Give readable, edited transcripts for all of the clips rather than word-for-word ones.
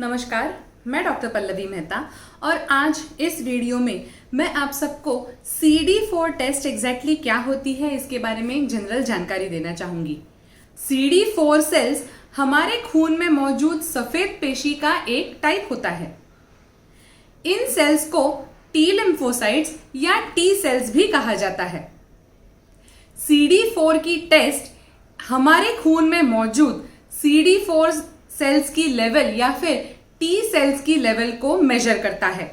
नमस्कार, मैं डॉक्टर पल्लवी मेहता और आज इस वीडियो में मैं आप सबको CD4 टेस्ट एग्जैक्टली क्या होती है इसके बारे में एक जनरल जानकारी देना चाहूंगी। CD4 सेल्स हमारे खून में मौजूद सफेद पेशी का एक टाइप होता है। इन सेल्स को टी लिम्फोसाइट्स या टी सेल्स भी कहा जाता है। CD4 की टेस्ट हमारे खून में मौजूद CD4 सेल्स की लेवल या फिर टी सेल्स की लेवल को मेजर करता है।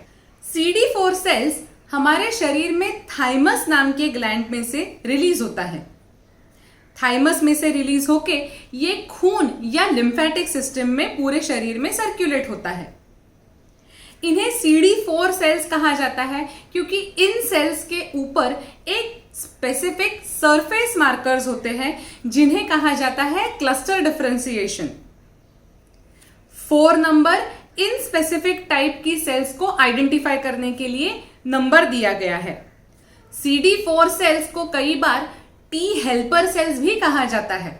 CD4 सेल्स हमारे शरीर में थाइमस नाम के ग्लैंड में से रिलीज होता है। थाइमस में से रिलीज होके ये खून या लिम्फेटिक सिस्टम में पूरे शरीर में सर्कुलेट होता है। इन्हें CD4 सेल्स कहा जाता है क्योंकि इन सेल्स के ऊपर एक स्पेसिफिक सरफेस मार्कर्स होते हैं जिन्हें कहा जाता है cluster differentiation. 4 number in specific type की सेल्स को आइडेंटिफाई करने के लिए नंबर दिया गया है। CD4 सेल्स को कई बार टी हेल्पर सेल्स भी कहा जाता है।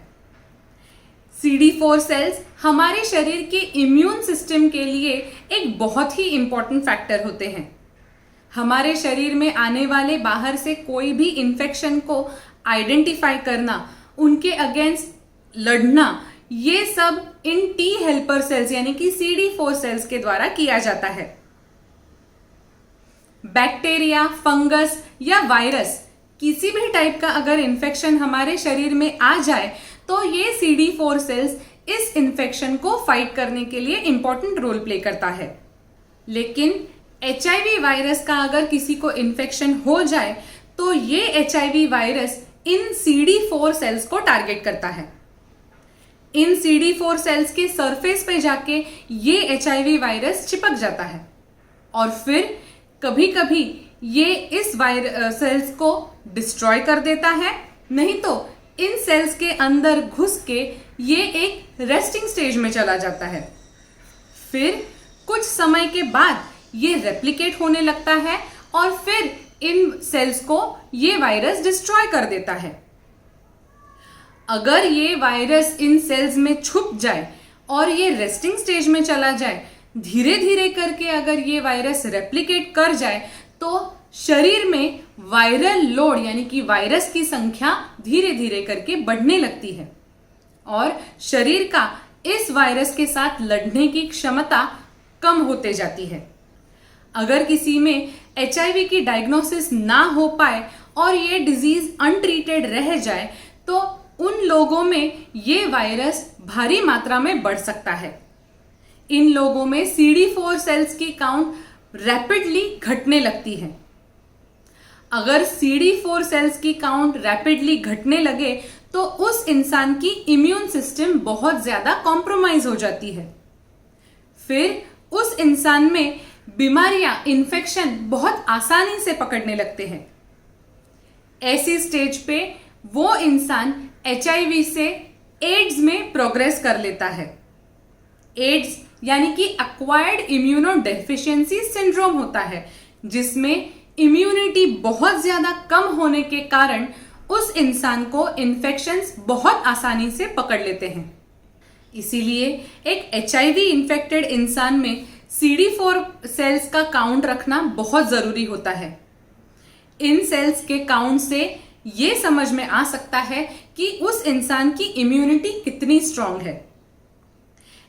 CD4 सेल्स हमारे शरीर के इम्यून सिस्टम के लिए एक बहुत ही इंपॉर्टेंट फैक्टर होते हैं। हमारे शरीर में आने वाले बाहर से कोई भी इंफेक्शन को आइडेंटिफाई करना, उनके अगेंस्ट लड़ना, ये सब इन टी हेल्पर सेल्स यानी कि CD4 सेल्स के द्वारा किया जाता है। बैक्टीरिया, फंगस या वायरस किसी भी टाइप का अगर इंफेक्शन हमारे शरीर में आ जाए तो ये CD4 सेल्स इस इंफेक्शन को फाइट करने के लिए इंपॉर्टेंट रोल प्ले करता है। लेकिन HIV वायरस का अगर किसी को इंफेक्शन हो जाए तो ये HIV virus in CD4 sales को टारगेट करता है। इन CD4 सेल्स के सरफेस पे जाके ये HIV वायरस चिपक जाता है और फिर कभी कभी ये इस सेल्स को डिस्ट्रॉय कर देता है, नहीं तो इन सेल्स के अंदर घुस के ये एक रेस्टिंग स्टेज में चला जाता है। फिर कुछ समय के बाद ये रेप्लिकेट होने लगता है और फिर इन सेल्स को ये वायरस डिस्ट्रॉय कर देता है। अगर ये वायरस इन सेल्स में छुप जाए और ये रेस्टिंग स्टेज में चला जाए, धीरे धीरे करके अगर ये वायरस रेप्लिकेट कर जाए तो शरीर में वायरल लोड यानी कि वायरस की संख्या धीरे धीरे करके बढ़ने लगती है और शरीर का इस वायरस के साथ लड़ने की क्षमता कम होते जाती है। अगर किसी में HIV की डायग्नोसिस ना हो पाए और ये डिजीज अनट्रीटेड रह जाए तो उन लोगों में ये वायरस भारी मात्रा में बढ़ सकता है। इन लोगों में CD4 सेल्स की काउंट रैपिडली घटने लगती है। अगर CD4 सेल्स की काउंट रैपिडली घटने लगे तो उस इंसान की इम्यून सिस्टम बहुत ज्यादा कॉम्प्रोमाइज हो जाती है। फिर उस इंसान में बीमारियां, इन्फेक्शन बहुत आसानी से पकड़ने लगते हैं। ऐसी स्टेज पे वो इंसान HIV से एड्स में प्रोग्रेस कर लेता है। एड्स यानी कि एक्वायर्ड इम्यूनो डेफिशिएंसी सिंड्रोम होता है, जिसमें इम्यूनिटी बहुत ज्यादा कम होने के कारण उस इंसान को इन्फेक्शंस बहुत आसानी से पकड़ लेते हैं। इसीलिए एक HIV इन्फेक्टेड इंसान में CD4 सेल्स का काउंट रखना बहुत जरूरी होता है। इन सेल्स के काउंट से ये समझ में आ सकता है कि उस इंसान की इम्यूनिटी कितनी स्ट्रांग है।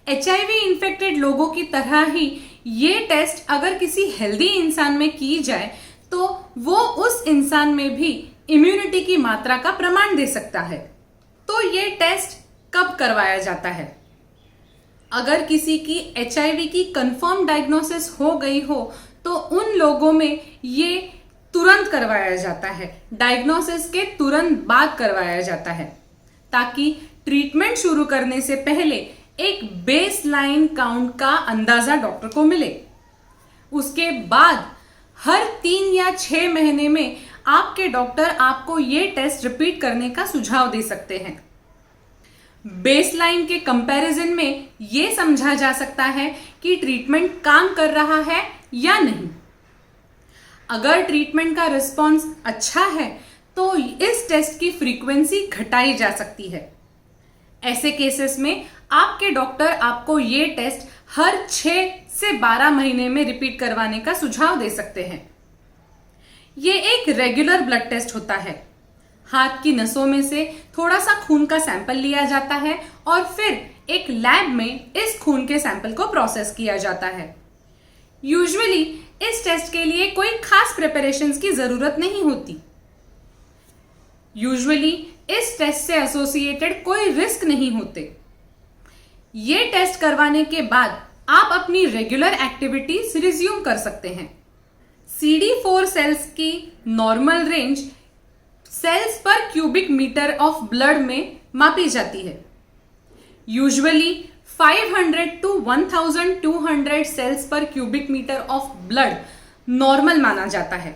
HIV इन्फेक्टेड लोगों की तरह ही ये टेस्ट अगर किसी हेल्दी इंसान में की जाए तो वो उस इंसान में भी इम्यूनिटी की मात्रा का प्रमाण दे सकता है। तो ये टेस्ट कब करवाया जाता है? अगर किसी की HIV की कंफर्म डायग्नोसिस हो गई हो तो उन लोगों में ये तुरंत करवाया जाता है, डायग्नोसिस के तुरंत बाद करवाया जाता है, ताकि ट्रीटमेंट शुरू करने से पहले एक बेसलाइन काउंट का अंदाजा डॉक्टर को मिले। उसके बाद हर 3 या 6 महीने में आपके डॉक्टर आपको ये टेस्ट रिपीट करने का सुझाव दे सकते हैं। बेसलाइन के कंपैरिजन में ये समझा जा सकता है कि ट्रीटमेंट काम कर रहा है या नहीं। अगर ट्रीटमेंट का रिस्पॉन्स अच्छा है तो इस टेस्ट की फ्रीक्वेंसी घटाई जा सकती है। ऐसे केसेस में आपके डॉक्टर आपको ये टेस्ट हर 6 से 12 महीने में रिपीट करवाने का सुझाव दे सकते हैं। ये एक रेगुलर ब्लड टेस्ट होता है। हाथ की नसों में से थोड़ा सा खून का सैंपल लिया जाता है और फिर एक लैब में इस खून के सैंपल को प्रोसेस किया जाता है। यूजुअली इस टेस्ट के लिए कोई खास प्रिपरेशंस की जरूरत नहीं होती। यूजुअली इस टेस्ट से एसोसिएटेड कोई रिस्क नहीं होते। ये टेस्ट करवाने के बाद आप अपनी रेगुलर एक्टिविटीज रिज्यूम कर सकते हैं। CD4 सेल्स की normal range cells per cubic metre of blood में मापी जाती है। Usually 500 to 1200 cells per cubic metre of blood normal माना जाता है।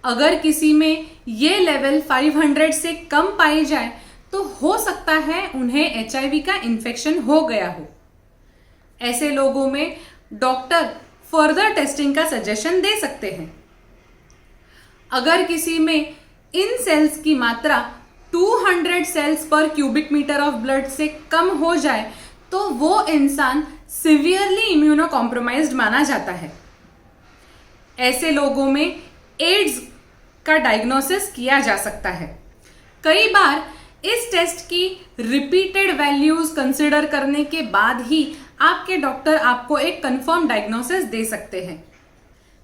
अगर किसी में ये लेवल 500 से कम पाई जाए तो हो सकता है उन्हें HIV का इन्फेक्शन हो गया हो। ऐसे लोगों में डॉक्टर फर्दर टेस्टिंग का सजेशन दे सकते हैं। अगर किसी में इन सेल्स की मात्रा 200 sales per cubic metre of blood से कम हो जाए तो वो इंसान सिवियरली इम्यूनो कॉम्प्रोमाइज्ड माना जाता है। ऐसे लोगों में एड्स का डायग्नोसिस किया जा सकता है। कई बार इस टेस्ट की रिपीटेड वैल्यूज कंसिडर करने के बाद ही आपके डॉक्टर आपको एक कंफर्म डायग्नोसिस दे सकते हैं।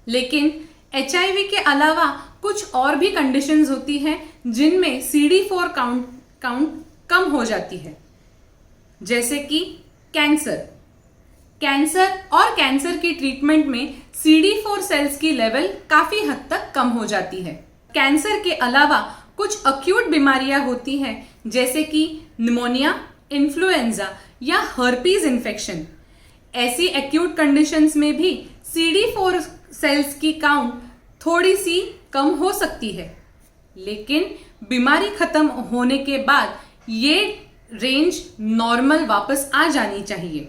लेकिन HIV के अलावा कुछ और भी कंडीशंस होती हैं जिनमें CD4 काउंट कम हो जाती है, जैसे कि कैंसर और कैंसर की ट्रीटमेंट में CD4 सेल्स की लेवल काफी हद तक कम हो जाती है। कैंसर के अलावा कुछ अक्यूट बीमारियां होती हैं जैसे कि निमोनिया, इन्फ्लुएंजा या हर्पीज इन्फेक्शन। ऐसी एक्यूट कंडीशंस में भी CD4 सेल्स की काउंट थोड़ी सी कम हो सकती है, लेकिन बीमारी खत्म होने के बाद ये रेंज नॉर्मल वापस आ जानी चाहिए।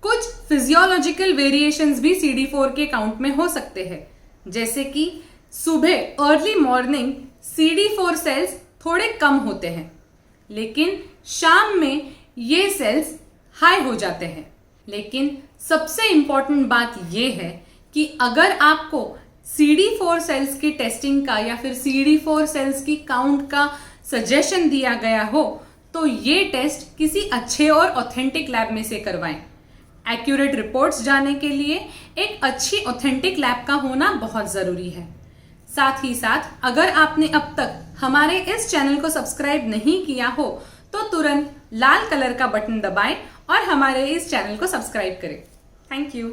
कुछ फिजियोलॉजिकल वेरिएशंस भी CD4 के काउंट में हो सकते हैं, जैसे कि सुबह अर्ली मॉर्निंग CD4 सेल्स थोड़े कम होते हैं, लेकिन शाम में ये सेल्स हाई हो जाते हैं। लेकिन सबसे इंपॉर्टेंट बात यह है कि अगर आपको CD4 सेल्स की टेस्टिंग का या फिर CD4 सेल्स की काउंट का सजेशन दिया गया हो तो ये टेस्ट किसी अच्छे और ऑथेंटिक लैब में से करवाएं। एक्यूरेट रिपोर्ट्स जाने के लिए एक अच्छी ऑथेंटिक लैब का होना बहुत जरूरी है। साथ ही साथ अगर आपने अब तक हमारे इस चैनल को सब्सक्राइब नहीं किया हो तो तुरंत लाल कलर का बटन दबाएं और हमारे इस चैनल को सब्सक्राइब करें। Thank you.